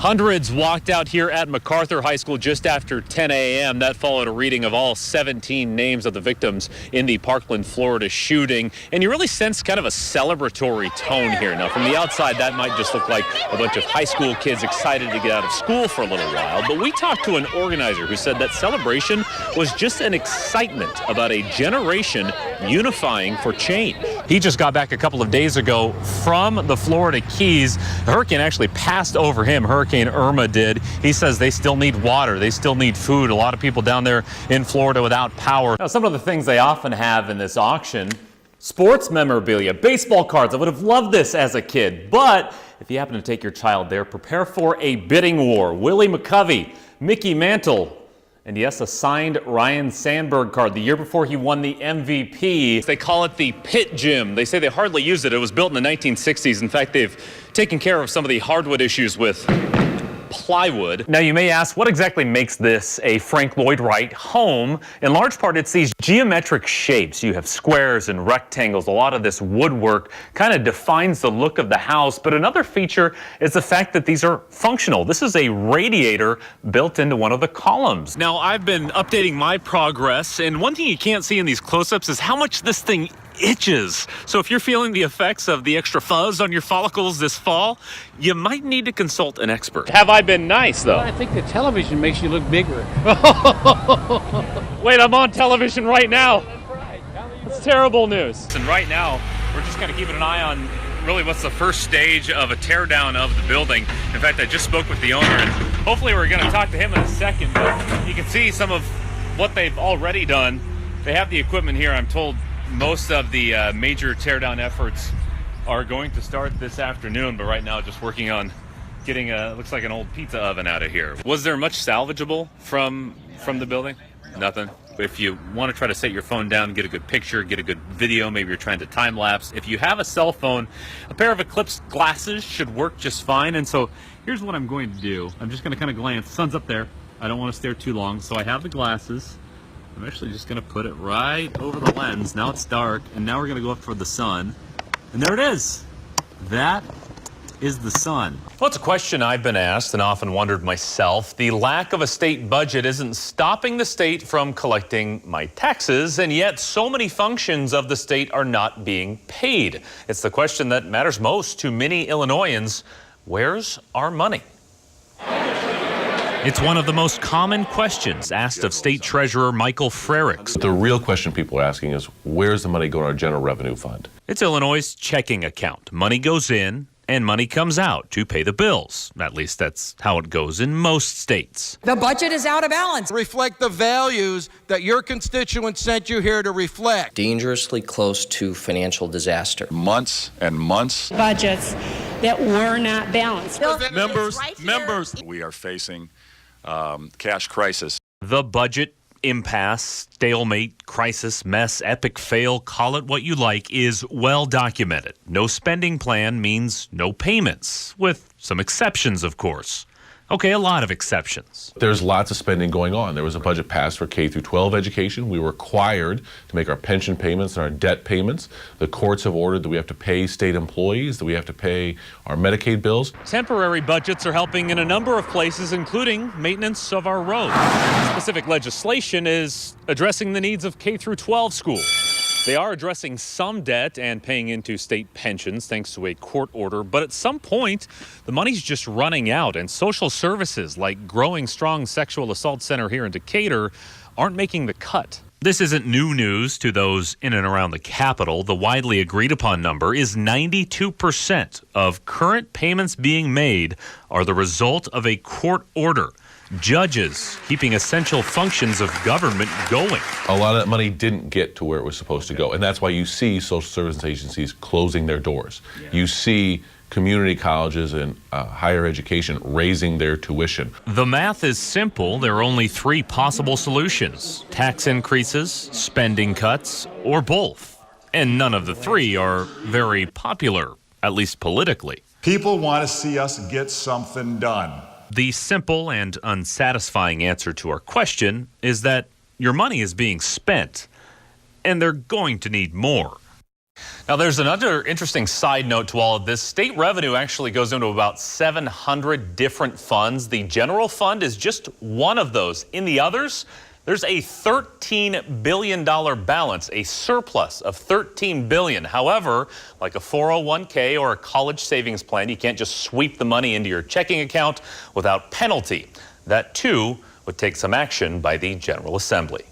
Hundreds walked out here at MacArthur High School just after 10 a.m. That followed a reading of all 17 names of the victims in the Parkland, Florida shooting. And you really sense kind of a celebratory tone here. Now, from the outside, that might just look like a bunch of high school kids excited to get out of school for a little while. But we talked to an organizer who said that celebration was just an excitement about a generation unifying for change. He just got back a couple of days ago from the Florida Keys. The hurricane actually passed over him. Hurricane Irma did. He says they still need water. They still need food. A lot of people down there in Florida without power. Now, some of the things they often have in this auction: sports memorabilia, baseball cards. I would have loved this as a kid. But if you happen to take your child there, prepare for a bidding war. Willie McCovey, Mickey Mantle, and yes, a signed Ryan Sandberg card the year before he won the MVP. They call it the Pit Gym. They say they hardly use it. It was built in the 1960s. In fact, they've taken care of some of the hardwood issues with plywood. Now, you may ask, what exactly makes this a Frank Lloyd Wright home? In large part, it's these geometric shapes. You have squares and rectangles. A lot of this woodwork kind of defines the look of the house. But another feature is the fact that these are functional. This is a radiator built into one of the columns. Now, I've been updating my progress, and one thing you can't see in these close-ups is how much this thing itches. So if you're feeling the effects of the extra fuzz on your follicles this fall, you might need to consult an expert. Have I been nice, though? Well, I think the television makes you look bigger. Wait, I'm on television right now. That's terrible news. And right now, we're just kind of keeping an eye on really what's the first stage of a teardown of the building. In fact, I just spoke with the owner, and hopefully we're going to talk to him in a second. But you can see some of what they've already done. They have the equipment here. I'm told most of the major teardown efforts are going to start this afternoon, but right now just working on getting looks like an old pizza oven out of here. Was there much salvageable from the building? Nothing. But if you want to try to set your phone down, get a good picture, get a good video, maybe you're trying to time lapse. If you have a cell phone, a pair of Eclipse glasses should work just fine. And so here's what I'm going to do. I'm just going to kind of glance. The sun's up there. I don't want to stare too long, so I have the glasses. I'm actually just going to put it right over the lens. Now it's dark, and now we're going to go up for the sun. And there it is. That is the sun. Well, it's a question I've been asked and often wondered myself. The lack of a state budget isn't stopping the state from collecting my taxes, and yet so many functions of the state are not being paid. It's the question that matters most to many Illinoisans. Where's our money? It's one of the most common questions asked of State Treasurer Michael Frerichs. The real question people are asking is, where's the money going to our general revenue fund? It's Illinois' checking account. Money goes in and money comes out to pay the bills. At least that's how it goes in most states. The budget is out of balance. Reflect the values that your constituents sent you here to reflect. Dangerously close to financial disaster. Months and months. Budgets that were not balanced. Members, we are facing cash crisis. The budget impasse, stalemate, crisis, mess, epic fail, call it what you like, is well documented. No spending plan means no payments, with some exceptions, of course. Okay, a lot of exceptions. There's lots of spending going on. There was a budget passed for K through 12 education. We were required to make our pension payments and our debt payments. The courts have ordered that we have to pay state employees, that we have to pay our Medicaid bills. Temporary budgets are helping in a number of places, including maintenance of our roads. Specific legislation is addressing the needs of K through 12 schools. They are addressing some debt and paying into state pensions thanks to a court order, but at some point, the money's just running out, and social services like Growing Strong Sexual Assault Center here in Decatur aren't making the cut. This isn't new news to those in and around the Capitol. The widely agreed upon number is 92% of current payments being made are the result of a court order. Judges keeping essential functions of government going. A lot of that money didn't get to where it was supposed to go, and that's why you see social service agencies closing their doors. You see community colleges and higher education raising their tuition. The math is simple. There are only three possible solutions: tax increases, spending cuts, or both. And none of the three are very popular, at least politically. People want to see us get something done. The simple and unsatisfying answer to our question is that your money is being spent, and they're going to need more. Now, there's another interesting side note to all of this. State revenue actually goes into about 700 different funds. The general fund is just one of those. In the others, there's a $13 billion balance, a surplus of $13 billion. However, like a 401k or a college savings plan, you can't just sweep the money into your checking account without penalty. That, too, would take some action by the General Assembly.